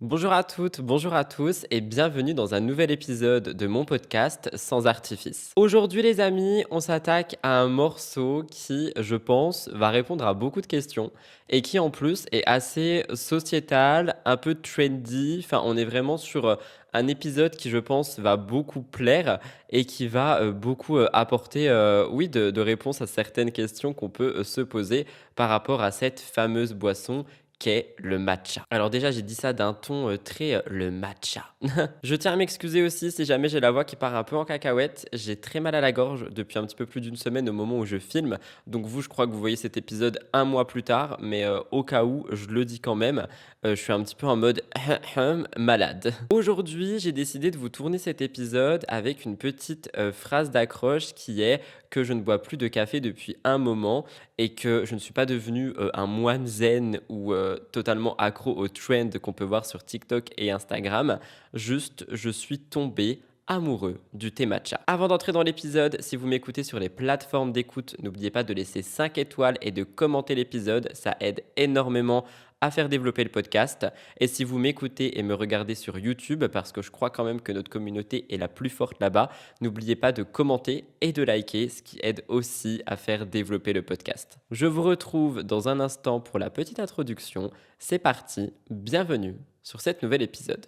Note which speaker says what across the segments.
Speaker 1: Bonjour à toutes, bonjour à tous et bienvenue dans un nouvel épisode de mon podcast Sans artifice. Aujourd'hui les amis, on s'attaque à un morceau qui, je pense, va répondre à beaucoup de questions et qui en plus est assez sociétal, un peu trendy. Enfin, on est vraiment sur un épisode qui, je pense, va beaucoup plaire et qui va beaucoup apporter, oui, de réponses à certaines questions qu'on peut se poser par rapport à cette fameuse boisson qu'est le matcha. Alors déjà, j'ai dit ça d'un ton, très, le matcha. Je tiens à m'excuser aussi si jamais j'ai la voix qui part un peu en cacahuète. J'ai très mal à la gorge depuis un petit peu plus d'une semaine au moment où je filme. Donc vous, je crois que vous voyez cet épisode un mois plus tard, mais, au cas où, je le dis quand même, je suis un petit peu en mode malade. Aujourd'hui, j'ai décidé de vous tourner cet épisode avec une petite, phrase d'accroche qui est que je ne bois plus de café depuis un moment et que je ne suis pas devenu un moine zen ou totalement accro aux trends qu'on peut voir sur TikTok et Instagram. Juste, je suis tombé amoureux du thé matcha. Avant d'entrer dans l'épisode, si vous m'écoutez sur les plateformes d'écoute, n'oubliez pas de laisser 5 étoiles et de commenter l'épisode. Ça aide énormément à faire développer le podcast. Et si vous m'écoutez et me regardez sur YouTube, parce que je crois quand même que notre communauté est la plus forte là-bas, n'oubliez pas de commenter et de liker, ce qui aide aussi à faire développer le podcast. Je vous retrouve dans un instant pour la petite introduction. C'est parti, bienvenue sur cet nouvel épisode.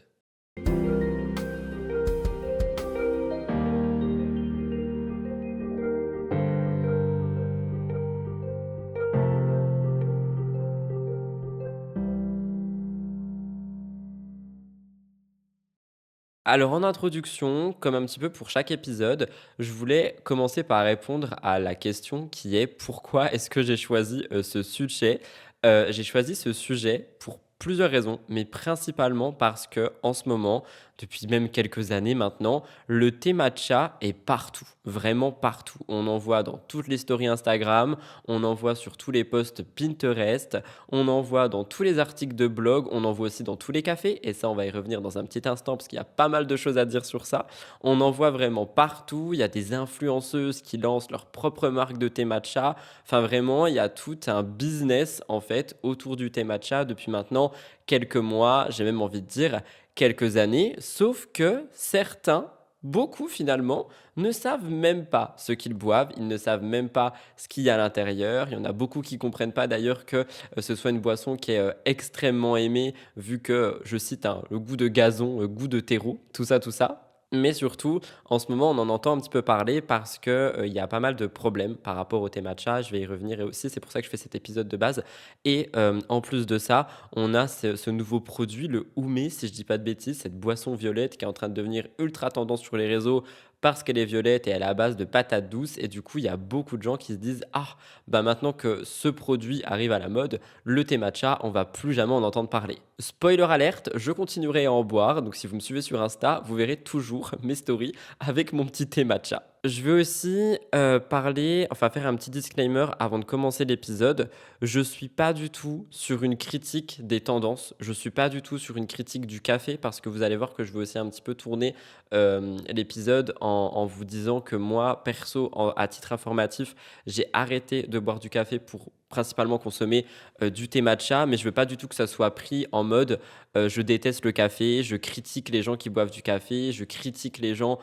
Speaker 1: Alors en introduction, comme un petit peu pour chaque épisode, je voulais commencer par répondre à la question qui est: pourquoi est-ce que j'ai choisi ce sujet? J'ai choisi ce sujet pour plusieurs raisons, mais principalement parce que en ce moment, depuis même quelques années maintenant, le thé matcha est partout, vraiment partout. On en voit dans toutes les stories Instagram, on en voit sur tous les posts Pinterest, on en voit dans tous les articles de blog, on en voit aussi dans tous les cafés, et ça, on va y revenir dans un petit instant parce qu'il y a pas mal de choses à dire sur ça. On en voit vraiment partout. Il y a des influenceuses qui lancent leur propre marque de thé matcha. Enfin, vraiment, il y a tout un business en fait autour du thé matcha depuis maintenant quelques mois, j'ai même envie de dire quelques années. Sauf que certains, beaucoup finalement, ne savent même pas ce qu'ils boivent, ils ne savent même pas ce qu'il y a à l'intérieur. Il y en a beaucoup qui comprennent pas d'ailleurs que ce soit une boisson qui est extrêmement aimée, vu que, je cite, hein, le goût de gazon, le goût de terreau, tout ça, tout ça. Mais surtout, en ce moment, on en entend un petit peu parler parce que, il y a pas mal de problèmes par rapport au thé matcha. Je vais y revenir et aussi, c'est pour ça que je fais cet épisode de base. Et en plus de ça, on a ce nouveau produit, le Oumé, si je dis pas de bêtises, cette boisson violette qui est en train de devenir ultra tendance sur les réseaux parce qu'elle est violette et elle est à base de patates douces. Et du coup, il y a beaucoup de gens qui se disent: «Ah, bah, maintenant que ce produit arrive à la mode, le thé matcha, on va plus jamais en entendre parler». Spoiler alerte, je continuerai à en boire, donc si vous me suivez sur Insta, vous verrez toujours mes stories avec mon petit thé matcha. Je veux aussi parler, enfin faire un petit disclaimer avant de commencer l'épisode. Je suis pas du tout sur une critique des tendances, je suis pas du tout sur une critique du café parce que vous allez voir que je veux aussi un petit peu tourner l'épisode en vous disant que moi, perso, à titre informatif, j'ai arrêté de boire du café pour principalement consommer du thé matcha, mais je veux pas du tout que ça soit pris en mode je déteste le café, je critique les gens qui boivent du café, je critique les gens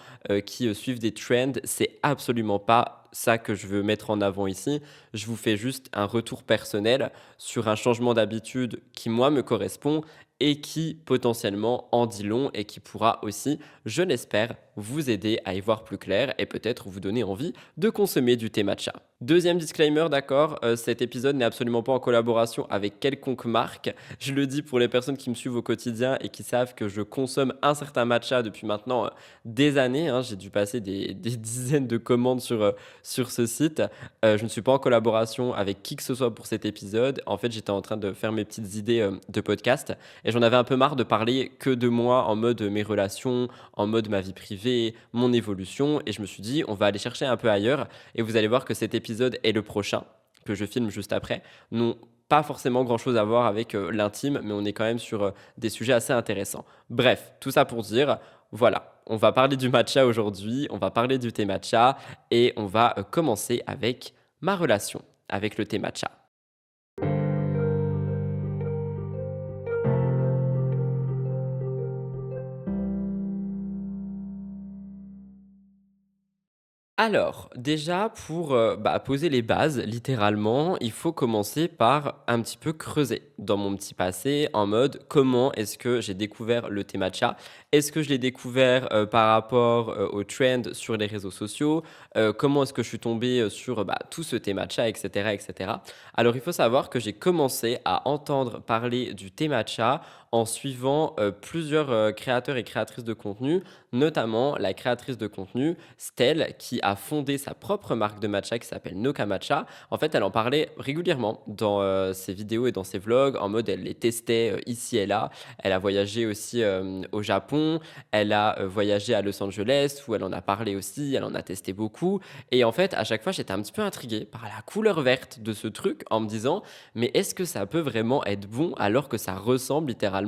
Speaker 1: qui suivent des trends. C'est absolument pas ça que je veux mettre en avant ici. Je vous fais juste un retour personnel sur un changement d'habitude qui, moi, me correspond et qui potentiellement en dit long et qui pourra aussi, je l'espère, vous aider à y voir plus clair et peut-être vous donner envie de consommer du thé matcha. Deuxième disclaimer, d'accord, cet épisode n'est absolument pas en collaboration avec quelconque marque. Je le dis pour les personnes qui me suivent au quotidien et qui savent que je consomme un certain matcha depuis maintenant des années, hein. J'ai dû passer des dizaines de commandes sur ce site. Je ne suis pas en collaboration avec qui que ce soit pour cet épisode. En fait, j'étais en train de faire mes petites idées de podcast et j'en avais un peu marre de parler que de moi en mode mes relations, en mode ma vie privée, mon évolution. Et je me suis dit, on va aller chercher un peu ailleurs. Et vous allez voir que cet épisode et le prochain, que je filme juste après, n'ont pas forcément grand-chose à voir avec l'intime, mais on est quand même sur des sujets assez intéressants. Bref, tout ça pour dire, voilà, on va parler du matcha aujourd'hui, on va parler du thé matcha et on va commencer avec ma relation avec le thé matcha. Alors, déjà pour, poser les bases, littéralement, il faut commencer par un petit peu creuser dans mon petit passé en mode: comment est-ce que j'ai découvert le thé matcha? Est-ce que je l'ai découvert, par rapport, aux trends sur les réseaux sociaux? Comment est-ce que je suis tombé, sur, tout ce thé matcha et cetera et cetera? Alors il faut savoir que j'ai commencé à entendre parler du thé matcha en suivant, plusieurs, créateurs et créatrices de contenu, notamment la créatrice de contenu Stell, qui a fondé sa propre marque de matcha qui s'appelle Noka Matcha. En fait, elle en parlait régulièrement dans ses vidéos et dans ses vlogs, en mode elle les testait ici et là. Elle a voyagé aussi au Japon, elle a voyagé à Los Angeles où elle en a parlé aussi, elle en a testé beaucoup. Et en fait, à chaque fois, j'étais un petit peu intrigué par la couleur verte de ce truc en me disant, mais est-ce que ça peut vraiment être bon alors que ça ressemble littéralement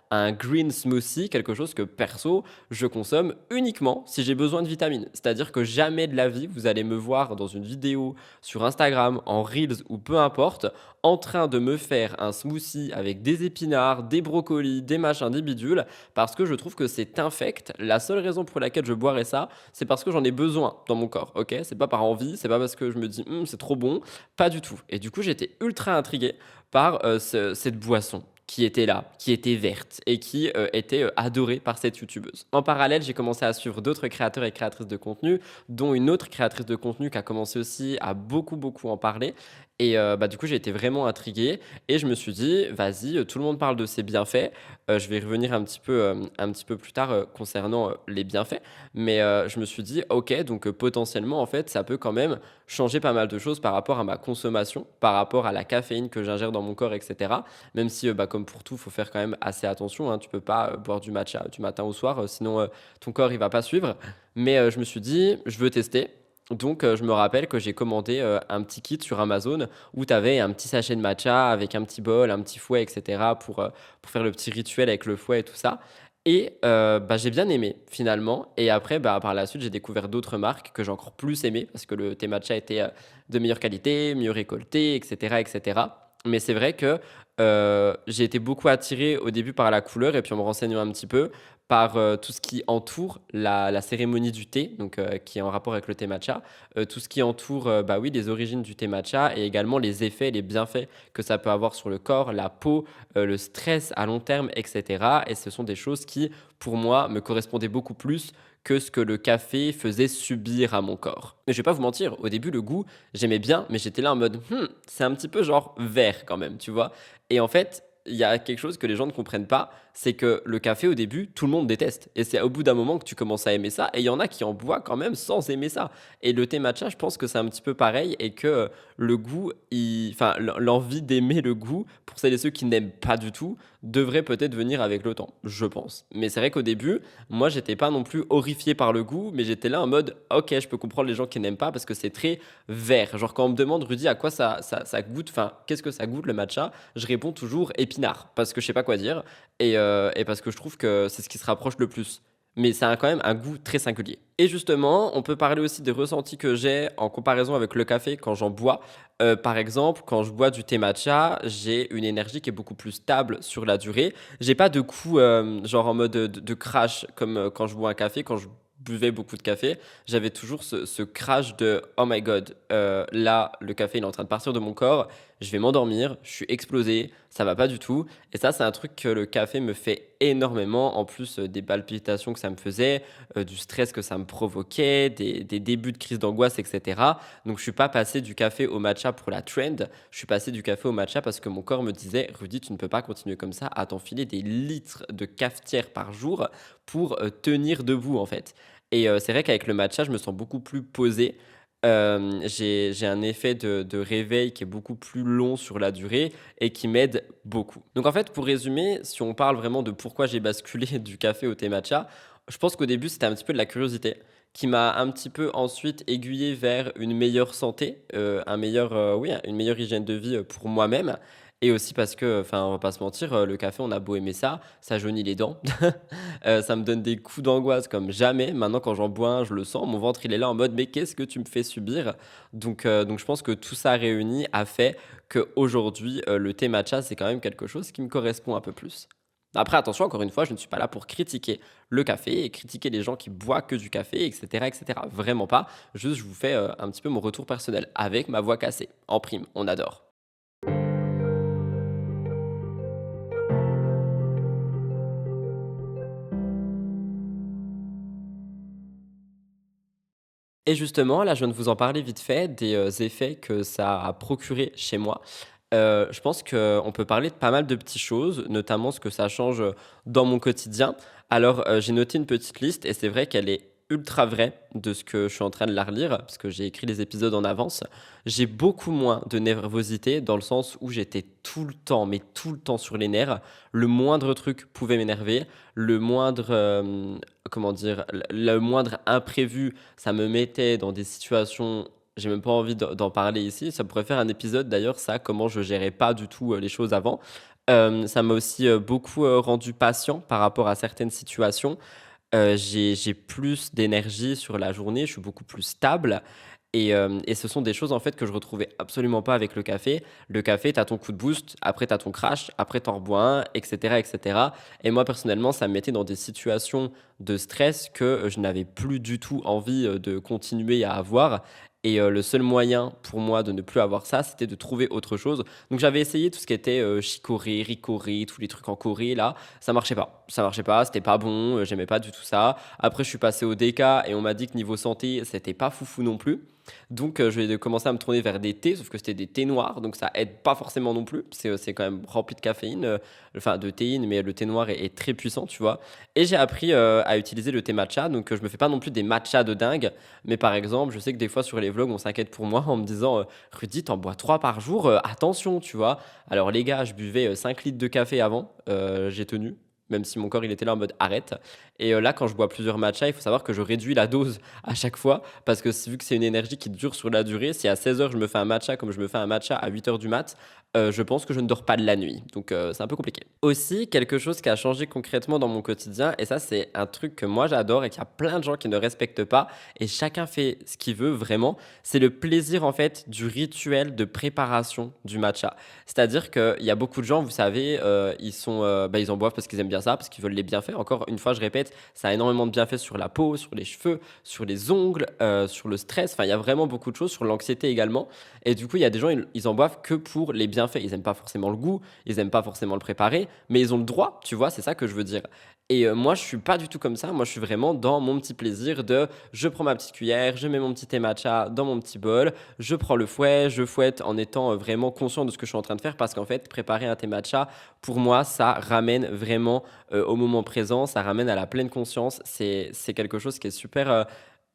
Speaker 1: à un green smoothie, quelque chose que perso, je consomme uniquement si j'ai besoin de vitamines. C'est-à-dire que jamais de la vie, vous allez me voir dans une vidéo sur Instagram, en Reels ou peu importe, en train de me faire un smoothie avec des épinards, des brocolis, des machins, des bidules, parce que je trouve que c'est infect. La seule raison pour laquelle je boirais ça, c'est parce que j'en ai besoin dans mon corps, ok? C'est pas par envie, c'est pas parce que je me dis, c'est trop bon, pas du tout. Et du coup, j'étais ultra intrigué par cette boisson qui était là, qui était verte et qui était adorée par cette youtubeuse. En parallèle, j'ai commencé à suivre d'autres créateurs et créatrices de contenu, dont une autre créatrice de contenu qui a commencé aussi à beaucoup, beaucoup en parler. Et du coup, j'ai été vraiment intrigué et je me suis dit, vas-y, tout le monde parle de ses bienfaits. Je vais y revenir un petit peu plus tard concernant les bienfaits. Mais je me suis dit, ok, donc potentiellement, en fait, ça peut quand même changer pas mal de choses par rapport à ma consommation, par rapport à la caféine que j'ingère dans mon corps, etc. Même si, comme pour tout, il faut faire quand même assez attention, hein. Tu peux pas, boire du matcha du matin au soir, sinon, ton corps il va pas suivre. Mais, je me suis dit: «Je veux tester». Donc, je me rappelle que j'ai commandé, un petit kit sur Amazon où tu avais un petit sachet de matcha avec un petit bol, un petit fouet et cetera pour faire le petit rituel avec le fouet et tout ça. Et j'ai bien aimé finalement et après, par la suite, j'ai découvert d'autres marques que j'ai encore plus aimé parce que le thé matcha était, de meilleure qualité, mieux récolté et cetera et cetera. Mais c'est vrai que, j'ai été beaucoup attiré au début par la couleur et puis en me renseignant un petit peu, par, tout ce qui entoure la cérémonie du thé, donc qui est en rapport avec le thé matcha. Tout ce qui entoure, oui, les origines du thé matcha et également les effets, les bienfaits que ça peut avoir sur le corps, la peau, le stress à long terme et cetera et ce sont des choses qui, pour moi, me correspondaient beaucoup plus que ce que le café faisait subir à mon corps. Mais je vais pas vous mentir, au début, le goût, j'aimais bien, mais j'étais là en mode: c'est un petit peu genre vert quand même», tu vois? Et en fait, il y a quelque chose que les gens ne comprennent pas, c'est que le café, au début, tout le monde déteste et c'est au bout d'un moment que tu commences à aimer ça et il y en a qui en boivent quand même sans aimer ça et le thé matcha, je pense que c'est un petit peu pareil et que, le goût, l'envie d'aimer le goût, pour celles et ceux qui n'aiment pas du tout, devrait peut-être venir avec le temps, je pense. Mais c'est vrai qu'au début, moi, j'étais pas non plus horrifié par le goût, mais j'étais là en mode: «OK, je peux comprendre les gens qui n'aiment pas parce que c'est très vert». Genre quand on me demande: «Rudy, à quoi ça goûte? Enfin, qu'est-ce que ça goûte le matcha?» Je réponds toujours: «Épinard», parce que je sais pas quoi dire et parce que je trouve que c'est ce qui se rapproche le plus. Mais ça a quand même un goût très singulier. Et justement, on peut parler aussi des ressentis que j'ai en comparaison avec le café quand j'en bois. Par exemple, quand je bois du thé matcha, j'ai une énergie qui est beaucoup plus stable sur la durée. J'ai pas de coup, genre en mode de crash comme, quand je bois un café. Quand je buvais beaucoup de café, j'avais toujours ce crash de: «Oh my god, là, le café, il est en train de partir de mon corps, je vais m'endormir, je suis explosé, ça va pas du tout». Et ça, c'est un truc que le café me fait énormément, en plus, des palpitations que ça me faisait, du stress que ça me provoquait, des débuts de crise d'angoisse et cetera. Donc je suis pas passé du café au matcha pour la trend, je suis passé du café au matcha parce que mon corps me disait: «Rudy, tu ne peux pas continuer comme ça à t'enfiler des litres de cafetière par jour pour, tenir debout, en fait». Et c'est vrai qu'avec le matcha, je me sens beaucoup plus posé. J'ai un effet de réveil qui est beaucoup plus long sur la durée et qui m'aide beaucoup. Donc en fait, pour résumer, si on parle vraiment de pourquoi j'ai basculé du café au thé matcha, je pense qu'au début, c'était un petit peu de la curiosité qui m'a un petit peu ensuite aiguillé vers une meilleure santé, un meilleur, oui, une meilleure hygiène de vie, pour moi-même et aussi parce que, enfin, on va pas se mentir, le café, on a beau aimer ça, ça jaunit les dents. Ça me donne des coups d'angoisse comme jamais. Maintenant, quand j'en bois un, je le sens, mon ventre, il est là en mode: «Mais qu'est-ce que tu me fais subir?» Donc je pense que tout ça réuni a fait qu'aujourd'hui, le thé matcha, c'est quand même quelque chose qui me correspond un peu plus. Après attention, encore une fois, je ne suis pas là pour critiquer le café et critiquer les gens qui boivent que du café, et cetera, et cetera. Vraiment pas. Juste, je vous fais, un petit peu mon retour personnel avec ma voix cassée, en prime, on adore. Et justement, là, je viens de vous en parler vite fait des, effets que ça a procuré chez moi. Je pense qu'on peut parler de pas mal de petites choses, notamment ce que ça change, dans mon quotidien. Alors, j'ai noté une petite liste et c'est vrai qu'elle est ultra vraie de ce que je suis en train de la relire, parce que j'ai écrit les épisodes en avance. J'ai beaucoup moins de nervosité dans le sens où j'étais tout le temps, mais tout le temps sur les nerfs. Le moindre truc pouvait m'énerver, le moindre, comment dire? Le moindre imprévu, ça me mettait dans des situations. J'ai même pas envie d'en parler ici. Ça pourrait faire un épisode d'ailleurs, ça, comment je gérais pas du tout, les choses avant. Ça m'a aussi, beaucoup, rendu patient par rapport à certaines situations. J'ai plus d'énergie sur la journée, je suis beaucoup plus stable et ce sont des choses, en fait, que je retrouvais absolument pas avec le café. Le café, tu as ton coup de boost, après tu as ton crash, après tu en rebois un et cetera et cetera et moi, personnellement, ça me mettait dans des situations de stress que, je n'avais plus du tout envie, de continuer à avoir le seul moyen pour moi de ne plus avoir ça, c'était de trouver autre chose. Donc j'avais essayé tout ce qui était, chicorée, ricoré, tous les trucs en Corée là, ça marchait pas. Ça marchait pas, c'était pas bon, j'aimais pas du tout ça. Après je suis passé au DK et on m'a dit que niveau santé, c'était pas foufou non plus. Donc je vais commencer à me tourner vers des thés, sauf que c'était des thés noirs, donc ça aide pas forcément non plus. C'est quand même rempli de caféine, enfin de théine, mais le thé noir est très puissant, tu vois? Et j'ai appris, à utiliser le thé matcha, donc je me fais pas non plus des matchas de dingue, mais par exemple, je sais que des fois sur les vlogs, on s'inquiète pour moi en me disant, «Rudy, tu bois 3 par jour, attention», tu vois? Alors les gars, je buvais, 5 litres de café avant, j'ai tenu, même si mon corps il était là en mode: «Arrête» là, quand je bois plusieurs matchas, il faut savoir que je réduis la dose à chaque fois parce que vu que c'est une énergie qui dure sur la durée, si à 16 heures je me fais un matcha comme je me fais un matcha à 8 heures du mat, je pense que je ne dors pas de la nuit, donc c'est un peu compliqué. Aussi, quelque chose qui a changé concrètement dans mon quotidien et ça, c'est un truc que moi j'adore et qu'il y a plein de gens qui ne respectent pas et chacun fait ce qu'il veut vraiment, c'est le plaisir en fait du rituel de préparation du matcha. C'est-à-dire qu'il y a beaucoup de gens, vous savez, ils en boivent parce qu'ils aiment bien ça, parce qu'ils veulent les bienfaits. Encore une fois, je répète, ça a énormément de bienfaits sur la peau, sur les cheveux, sur les ongles, sur le stress. Enfin, il y a vraiment beaucoup de choses, sur l'anxiété également. Et du coup, il y a des gens, ils en boivent que pour les bienfaits. Ils n'aiment pas forcément le goût, ils n'aiment pas forcément le préparer, mais ils ont le droit, tu vois, c'est ça que je veux dire. Moi, je suis pas du tout comme ça. Moi, je suis vraiment dans mon petit plaisir de je prends ma petite cuillère, je mets mon petit thé matcha dans mon petit bol, je prends le fouet, je fouette en étant vraiment conscient de ce que je suis en train de faire parce qu'en fait, préparer un thé matcha, pour moi, ça ramène vraiment au moment présent, ça ramène à la pleine conscience. C'est quelque chose qui est super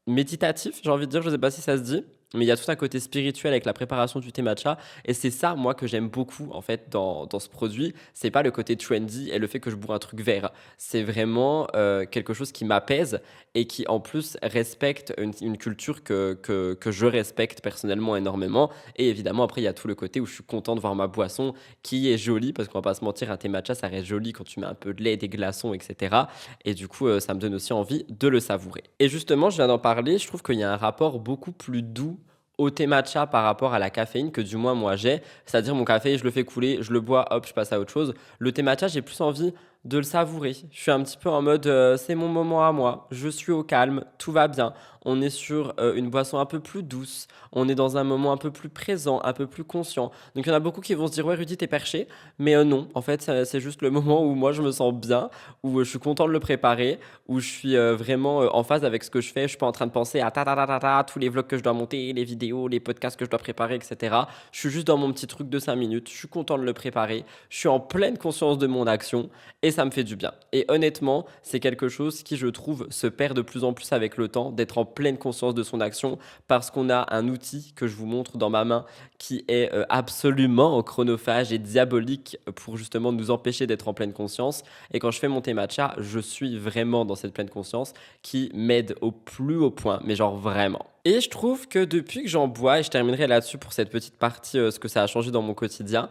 Speaker 1: méditatif, j'ai envie de dire, je sais pas si ça se dit, mais il y a tout un côté spirituel avec la préparation du thé matcha et c'est ça, moi, que j'aime beaucoup, en fait, dans ce produit. C'est pas le côté trendy et le fait que je bois un truc vert. C'est vraiment, quelque chose qui m'apaise et qui, en plus, respecte une culture que je respecte personnellement énormément et évidemment, après, il y a tout le côté où je suis content de voir ma boisson qui est jolie parce qu'on va pas se mentir, un thé matcha, ça reste joli quand tu mets un peu de lait, des glaçons et cetera et du coup, ça me donne aussi envie de le savourer. Et justement, je viens d'en parler, je trouve qu'il y a un rapport beaucoup plus doux au thé matcha par rapport à la caféine que du moins moi j'ai. C'est-à-dire mon café, je le fais couler, je le bois, hop, je passe à autre chose. Le thé matcha, j'ai plus envie de le savourer. Je suis un petit peu en mode, c'est mon moment à moi, je suis au calme, tout va bien. On est sur, une boisson un peu plus douce, on est dans un moment un peu plus présent, un peu plus conscient. Donc il y en a beaucoup qui vont se dire: «Ouais Rudy, tu perché», mais non, en fait, c'est juste le moment où moi je me sens bien, où, je suis content de le préparer, où je suis, vraiment, en phase avec ce que je fais. Je suis pas en train de penser à ta ta ta ta ta, tous les vlogs que je dois monter, les vidéos, les podcasts que je dois préparer et cetera. Je suis juste dans mon petit truc de 5 minutes, je suis content de le préparer, je suis en pleine conscience de mon action et ça me fait du bien. Et honnêtement, c'est quelque chose qui, je trouve, se perd de plus en plus avec le temps, d'être en pleine conscience de son action parce qu'on a un outil que je vous montre dans ma main qui est, absolument chronophage et diabolique pour justement nous empêcher d'être en pleine conscience et quand je fais mon thé matcha, je suis vraiment dans cette pleine conscience qui m'aide au plus haut point, mais genre vraiment. Et je trouve que depuis que j'en bois, et je terminerai là-dessus pour cette petite partie, ce que ça a changé dans mon quotidien,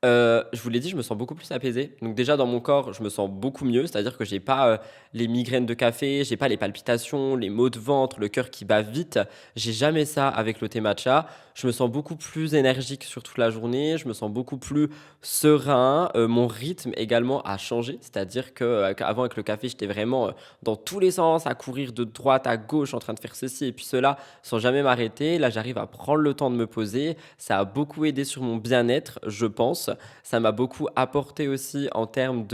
Speaker 1: Je vous l'ai dit, je me sens beaucoup plus apaisé. Donc déjà dans mon corps, je me sens beaucoup mieux, c'est-à-dire que j'ai pas, les migraines de café, j'ai pas les palpitations, les maux de ventre, le cœur qui bat vite. J'ai jamais ça avec le thé matcha. Je me sens beaucoup plus énergique sur toute la journée, je me sens beaucoup plus serein, mon rythme également a changé, c'est-à-dire qu'avant avec le café, j'étais vraiment, dans tous les sens, à courir de droite à gauche en train de faire ceci et puis cela, sans jamais m'arrêter. Là, j'arrive à prendre le temps de me poser. Ça a beaucoup aidé sur mon bien-être, je pense. Ça m'a beaucoup apporté aussi en termes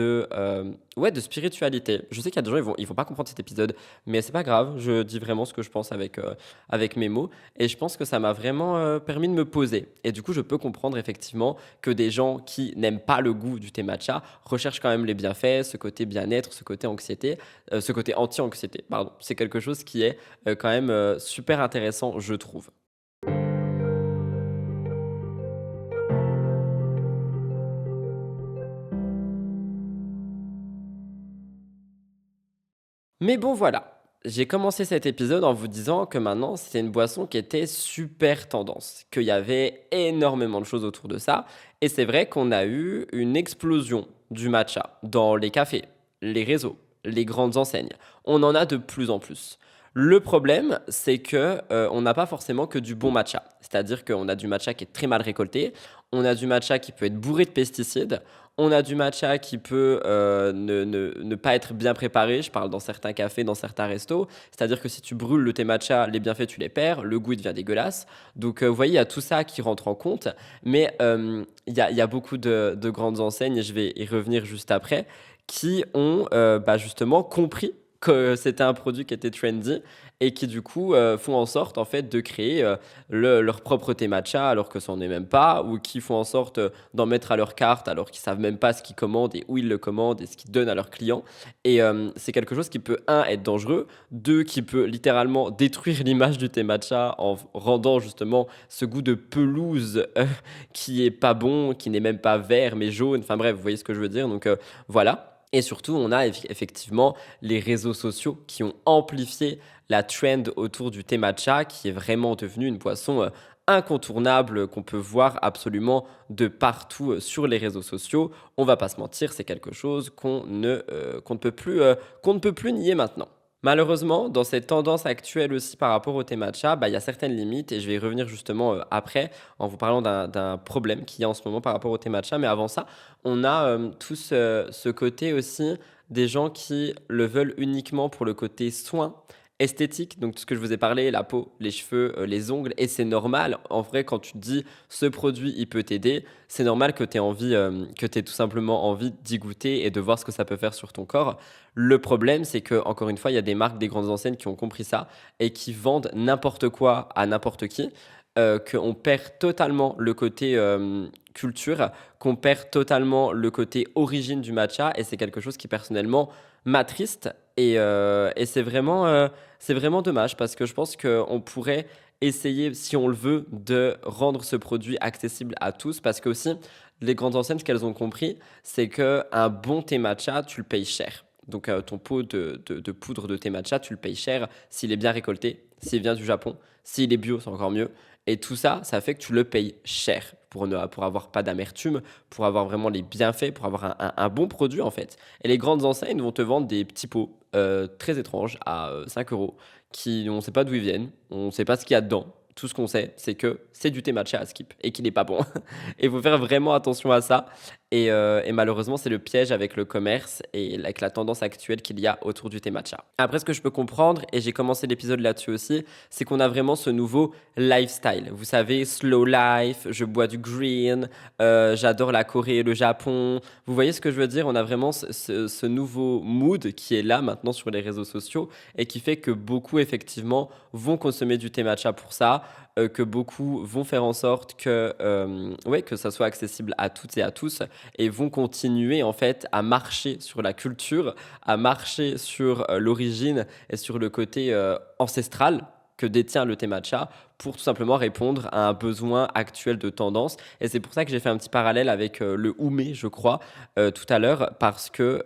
Speaker 1: ouais, de spiritualité. Je sais qu'il y a des gens, ils vont pas comprendre cet épisode, mais c'est pas grave. Je dis vraiment ce que je pense avec mes mots. Et je pense que ça m'a vraiment permis de me poser. Et du coup, je peux comprendre effectivement que des gens qui n'aiment pas le goût du thé matcha recherchent quand même les bienfaits, ce côté bien-être, ce côté anxiété, ce côté anti-anxiété, pardon. C'est quelque chose qui est quand même super intéressant, je trouve. Mais bon, voilà. J'ai commencé cet épisode en vous disant que maintenant, c'était une boisson qui était super tendance, qu'il y avait énormément de choses autour de ça. Et c'est vrai qu'on a eu une explosion du matcha dans les cafés, les réseaux, les grandes enseignes. On en a de plus en plus. Le problème, c'est que on n'a pas forcément que du bon matcha. C'est-à-dire qu'on a du matcha qui est très mal récolté, on a du matcha qui peut être bourré de pesticides, on a du matcha qui peut ne pas être bien préparé. Je parle dans certains cafés, dans certains restos. C'est-à-dire que si tu brûles le thé matcha, les bienfaits, tu les perds. Le goût, il devient dégueulasse. Donc, vous voyez, il y a tout ça qui rentre en compte. Mais il y a beaucoup de grandes enseignes, et je vais y revenir juste après, qui ont justement compris que c'était un produit qui était trendy et qui du coup font en sorte en fait de créer leur propre thé matcha alors que ça n'en est même pas, ou qui font en sorte d'en mettre à leur carte alors qu'ils savent même pas ce qu'ils commandent et où ils le commandent et ce qu'ils donnent à leurs clients. Et c'est quelque chose qui peut, un, être dangereux, deux, qui peut littéralement détruire l'image du thé matcha en rendant justement ce goût de pelouse qui est pas bon, qui n'est même pas vert mais jaune. Enfin bref, vous voyez ce que je veux dire. Donc voilà. Et surtout, on a effectivement les réseaux sociaux qui ont amplifié la trend autour du thé matcha, qui est vraiment devenu une boisson incontournable qu'on peut voir absolument de partout sur les réseaux sociaux. On va pas se mentir, c'est quelque chose qu'on ne peut plus nier maintenant. Malheureusement, dans cette tendance actuelle aussi par rapport au thé matcha, il y a certaines limites et je vais y revenir justement après en vous parlant d'un problème qu'il y a en ce moment par rapport au thé matcha. Mais avant ça, on a tout ce côté aussi des gens qui le veulent uniquement pour le côté soin esthétique, donc tout ce que je vous ai parlé, la peau, les cheveux, les ongles, et c'est normal. En vrai, quand tu te dis ce produit, il peut t'aider, c'est normal que tu aies envie, que tu tout simplement envie d'y goûter et de voir ce que ça peut faire sur ton corps. Le problème, c'est que encore une fois, il y a des marques, des grandes enseignes qui ont compris ça et qui vendent n'importe quoi à n'importe qui, qu'on perd totalement le côté culture, qu'on perd totalement le côté origine du matcha, et c'est quelque chose qui personnellement m'attriste. Et c'est vraiment dommage parce que je pense qu'on pourrait essayer, si on le veut, de rendre ce produit accessible à tous, parce que aussi, les grandes enseignes, ce qu'elles ont compris, c'est qu'un bon thé matcha, tu le payes cher. Donc ton pot de poudre de thé matcha, tu le payes cher s'il est bien récolté, s'il vient du Japon, s'il est bio, c'est encore mieux. Et tout ça, ça fait que tu le payes cher pour avoir pas d'amertume, pour avoir vraiment les bienfaits, pour avoir un bon produit en fait. Et les grandes enseignes vont te vendre des petits pots très étranges à 5 euros, qui on ne sait pas d'où ils viennent, on ne sait pas ce qu'il y a dedans. Tout ce qu'on sait, c'est que c'est du thé matcha à skip et qu'il n'est pas bon. Et il faut faire vraiment attention à ça. Et malheureusement, c'est le piège avec le commerce et avec la tendance actuelle qu'il y a autour du thé matcha. Après, ce que je peux comprendre, et j'ai commencé l'épisode là-dessus aussi, c'est qu'on a vraiment ce nouveau lifestyle. Vous savez, slow life, je bois du green, j'adore la Corée et le Japon. Vous voyez ce que je veux dire? On a vraiment ce nouveau mood qui est là maintenant sur les réseaux sociaux et qui fait que beaucoup, effectivement, vont consommer du thé matcha pour ça, que beaucoup vont faire en sorte ouais, que ça soit accessible à toutes et à tous, et vont continuer en fait à marcher sur la culture, à marcher sur l'origine et sur le côté ancestral que détient le thé matcha, pour tout simplement répondre à un besoin actuel de tendance. Et c'est pour ça que j'ai fait un petit parallèle avec le houmé, je crois, tout à l'heure, parce que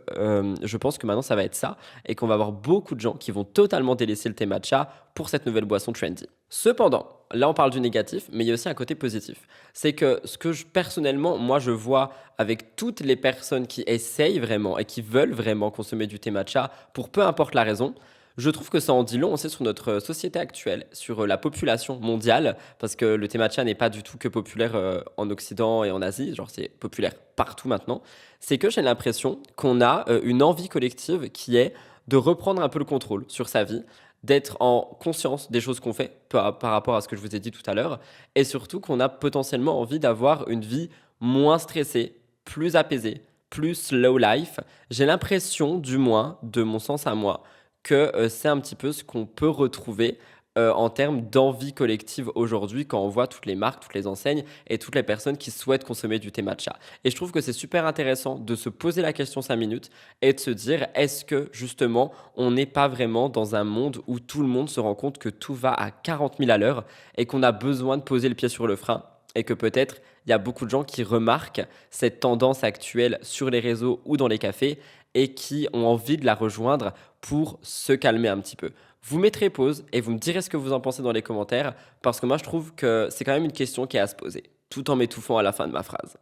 Speaker 1: je pense que maintenant ça va être ça, et qu'on va avoir beaucoup de gens qui vont totalement délaisser le thé matcha pour cette nouvelle boisson trendy. Cependant, là, on parle du négatif, mais il y a aussi un côté positif. C'est que ce que personnellement, moi, je vois avec toutes les personnes qui essayent vraiment et qui veulent vraiment consommer du thé matcha pour peu importe la raison, je trouve que ça en dit long aussi sur notre société actuelle, sur la population mondiale, parce que le thé matcha n'est pas du tout que populaire en Occident et en Asie, genre c'est populaire partout maintenant. C'est que j'ai l'impression qu'on a une envie collective qui est de reprendre un peu le contrôle sur sa vie, d'être en conscience des choses qu'on fait par rapport à ce que je vous ai dit tout à l'heure, et surtout qu'on a potentiellement envie d'avoir une vie moins stressée, plus apaisée, plus slow life. J'ai l'impression, du moins, de mon sens à moi, que c'est un petit peu ce qu'on peut retrouver en termes d'envie collective aujourd'hui quand on voit toutes les marques, toutes les enseignes et toutes les personnes qui souhaitent consommer du thé matcha. Et je trouve que c'est super intéressant de se poser la question 5 minutes et de se dire est-ce que justement on n'est pas vraiment dans un monde où tout le monde se rend compte que tout va à 40 000 à l'heure et qu'on a besoin de poser le pied sur le frein et que peut-être il y a beaucoup de gens qui remarquent cette tendance actuelle sur les réseaux ou dans les cafés et qui ont envie de la rejoindre pour se calmer un petit peu. Vous mettrez pause et vous me direz ce que vous en pensez dans les commentaires parce que moi je trouve que c'est quand même une question qui est à se poser, tout en m'étouffant à la fin de ma phrase.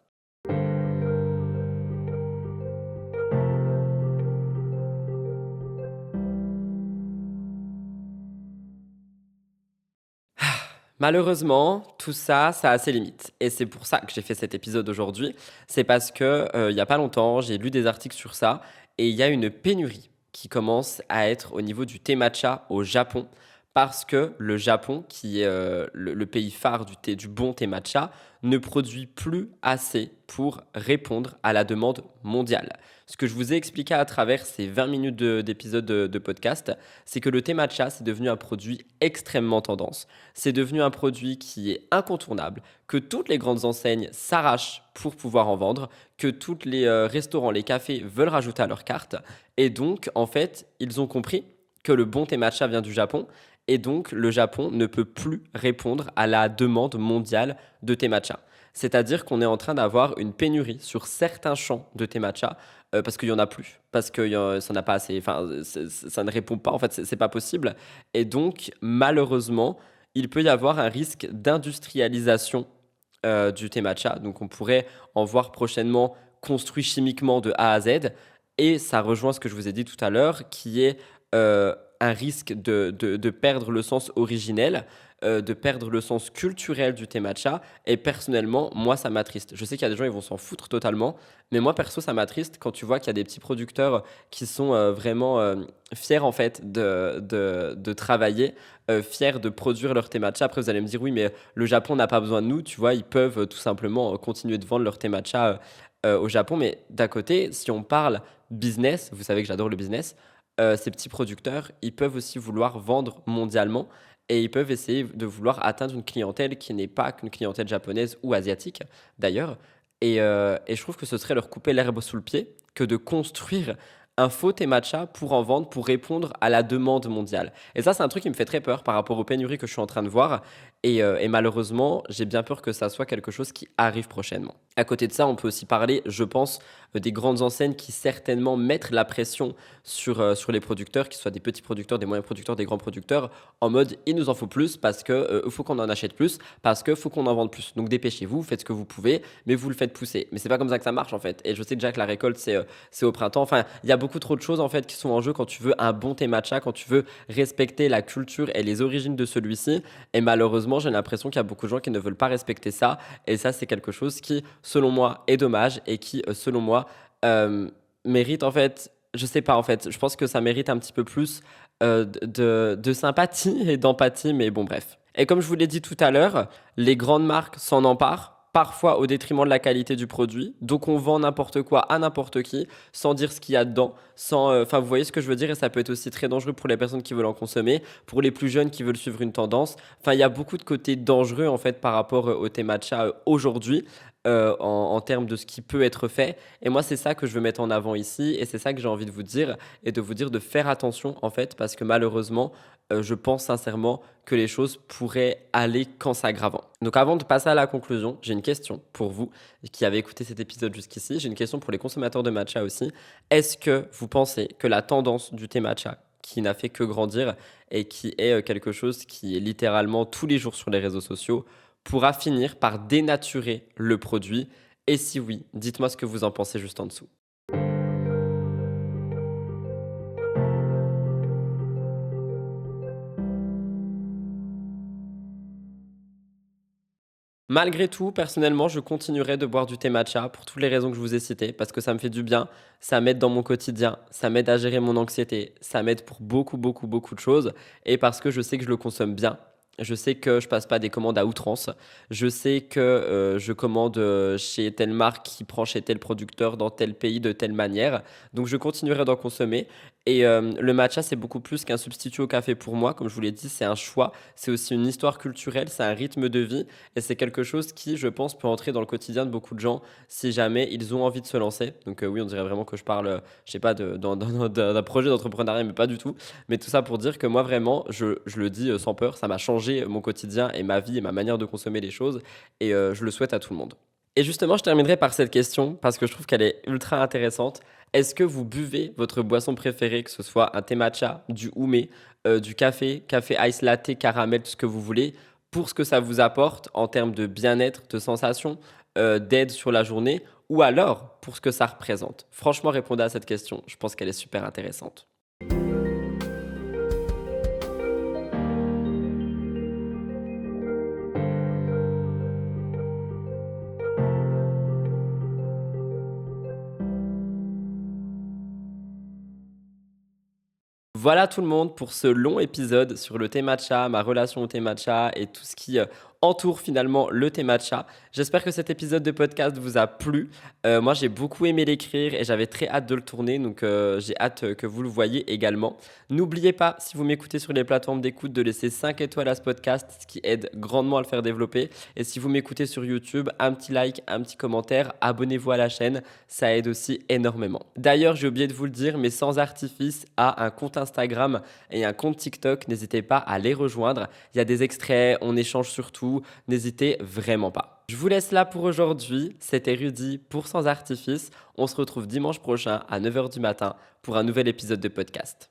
Speaker 1: Malheureusement, tout ça, ça a ses limites. Et c'est pour ça que j'ai fait cet épisode aujourd'hui. C'est parce que, il y a pas longtemps, j'ai lu des articles sur ça et il y a une pénurie qui commence à être au niveau du thé matcha au Japon. Parce que le Japon, qui est le pays phare du thé, du bon thé matcha, ne produit plus assez pour répondre à la demande mondiale. Ce que je vous ai expliqué à travers ces 20 minutes d'épisode de podcast, c'est que le thé matcha, c'est devenu un produit extrêmement tendance. C'est devenu un produit qui est incontournable, que toutes les grandes enseignes s'arrachent pour pouvoir en vendre, que tous les restaurants, les cafés veulent rajouter à leur carte. Et donc, en fait, ils ont compris que le bon thé matcha vient du Japon. Et donc, le Japon ne peut plus répondre à la demande mondiale de thé matcha. C'est-à-dire qu'on est en train d'avoir une pénurie sur certains champs de thé matcha parce qu'il n'y en a plus, parce que ça n'a pas assez, enfin, ça ne répond pas, en fait, c'est pas possible. Et donc, malheureusement, il peut y avoir un risque d'industrialisation du thé matcha. Donc, on pourrait en voir prochainement construit chimiquement de A à Z. Et ça rejoint ce que je vous ai dit tout à l'heure, qui est un risque de perdre le sens originel, de perdre le sens culturel du thé matcha. Et personnellement, moi, ça m'attriste. Je sais qu'il y a des gens, ils vont s'en foutre totalement. Mais moi, perso, ça m'attriste quand tu vois qu'il y a des petits producteurs qui sont vraiment fiers, en fait, de travailler, fiers de produire leur thé matcha. Après, vous allez me dire, oui, mais le Japon n'a pas besoin de nous. Tu vois, ils peuvent tout simplement continuer de vendre leur thé matcha au Japon. Mais d'un côté, si on parle business, vous savez que j'adore le business, ces petits producteurs, ils peuvent aussi vouloir vendre mondialement et ils peuvent essayer de vouloir atteindre une clientèle qui n'est pas qu'une clientèle japonaise ou asiatique d'ailleurs. Et je trouve que ce serait leur couper l'herbe sous le pied que de construire un faux thé matcha pour en vendre, pour répondre à la demande mondiale. Et ça, c'est un truc qui me fait très peur par rapport aux pénuries que je suis en train de voir. Et malheureusement, j'ai bien peur que ça soit quelque chose qui arrive prochainement. À côté de ça, on peut aussi parler, je pense, des grandes enseignes qui certainement mettent la pression sur les producteurs, qu'ils soient des petits producteurs, des moyens producteurs, des grands producteurs, en mode il nous en faut plus parce que faut qu'on en achète plus, parce que faut qu'on en vende plus. Donc dépêchez-vous, faites ce que vous pouvez, mais vous le faites pousser. Mais c'est pas comme ça que ça marche en fait. Et je sais déjà que la récolte c'est au printemps. Enfin, il y a beaucoup trop de choses en fait qui sont en jeu quand tu veux un bon thé matcha, quand tu veux respecter la culture et les origines de celui-ci. Et malheureusement, j'ai l'impression qu'il y a beaucoup de gens qui ne veulent pas respecter ça. Et ça, c'est quelque chose qui, selon moi, est dommage et qui, selon moi, mérite en fait, je sais pas en fait, je pense que ça mérite un petit peu plus de sympathie et d'empathie, mais bon bref. Et comme je vous l'ai dit tout à l'heure, les grandes marques s'en emparent, parfois au détriment de la qualité du produit. Donc on vend n'importe quoi à n'importe qui, sans dire ce qu'il y a dedans, sans, enfin vous voyez ce que je veux dire, et ça peut être aussi très dangereux pour les personnes qui veulent en consommer, pour les plus jeunes qui veulent suivre une tendance. Enfin il y a beaucoup de côtés dangereux en fait par rapport au thé matcha aujourd'hui. En termes de ce qui peut être fait. Et moi, c'est ça que je veux mettre en avant ici. Et c'est ça que j'ai envie de vous dire. Et de vous dire de faire attention, en fait, parce que malheureusement, je pense sincèrement que les choses pourraient aller qu'en s'aggravant. Donc avant de passer à la conclusion, j'ai une question pour vous qui avez écouté cet épisode jusqu'ici. J'ai une question pour les consommateurs de matcha aussi. Est-ce que vous pensez que la tendance du thé matcha qui n'a fait que grandir et qui est quelque chose qui est littéralement tous les jours sur les réseaux sociaux, pourra finir par dénaturer le produit? Et si oui, dites-moi ce que vous en pensez juste en dessous. Malgré tout, personnellement, je continuerai de boire du thé matcha pour toutes les raisons que je vous ai citées, parce que ça me fait du bien, ça m'aide dans mon quotidien, ça m'aide à gérer mon anxiété, ça m'aide pour beaucoup, beaucoup, beaucoup de choses, et parce que je sais que je le consomme bien. Je sais que je passe pas des commandes à outrance. Je sais que je commande chez telle marque qui prend chez tel producteur dans tel pays de telle manière. Donc je continuerai d'en consommer. Et le matcha, c'est beaucoup plus qu'un substitut au café pour moi. Comme je vous l'ai dit, c'est un choix. C'est aussi une histoire culturelle, c'est un rythme de vie. Et c'est quelque chose qui, je pense, peut entrer dans le quotidien de beaucoup de gens si jamais ils ont envie de se lancer. Donc oui, on dirait vraiment que je parle, je sais pas, d'un projet d'entrepreneuriat, mais pas du tout. Mais tout ça pour dire que moi, vraiment, je le dis sans peur, ça m'a changé mon quotidien et ma vie et ma manière de consommer les choses. Et je le souhaite à tout le monde. Et justement, je terminerai par cette question parce que je trouve qu'elle est ultra intéressante. Est-ce que vous buvez votre boisson préférée, que ce soit un thé matcha, du umé, du café, café ice latte, caramel, tout ce que vous voulez, pour ce que ça vous apporte en termes de bien-être, de sensation, d'aide sur la journée, ou alors pour ce que ça représente? Franchement, répondez à cette question. Je pense qu'elle est super intéressante. Voilà tout le monde pour ce long épisode sur le thé matcha, ma relation au thé matcha et tout ce qui entoure finalement le thé matcha. J'espère que cet épisode de podcast vous a plu. Moi, j'ai beaucoup aimé l'écrire et j'avais très hâte de le tourner, donc j'ai hâte que vous le voyez également. N'oubliez pas, si vous m'écoutez sur les plateformes d'écoute, de laisser 5 étoiles à ce podcast, ce qui aide grandement à le faire développer. Et si vous m'écoutez sur YouTube, un petit like, un petit commentaire, abonnez-vous à la chaîne, ça aide aussi énormément. D'ailleurs, j'ai oublié de vous le dire, mais Sans Artifice a un compte Instagram et un compte TikTok. N'hésitez pas à les rejoindre. Il y a des extraits, on échange surtout. N'hésitez vraiment pas. Je vous laisse là pour aujourd'hui. C'était Rudy pour Sans Artifice. On se retrouve dimanche prochain à 9 h du matin pour un nouvel épisode de podcast.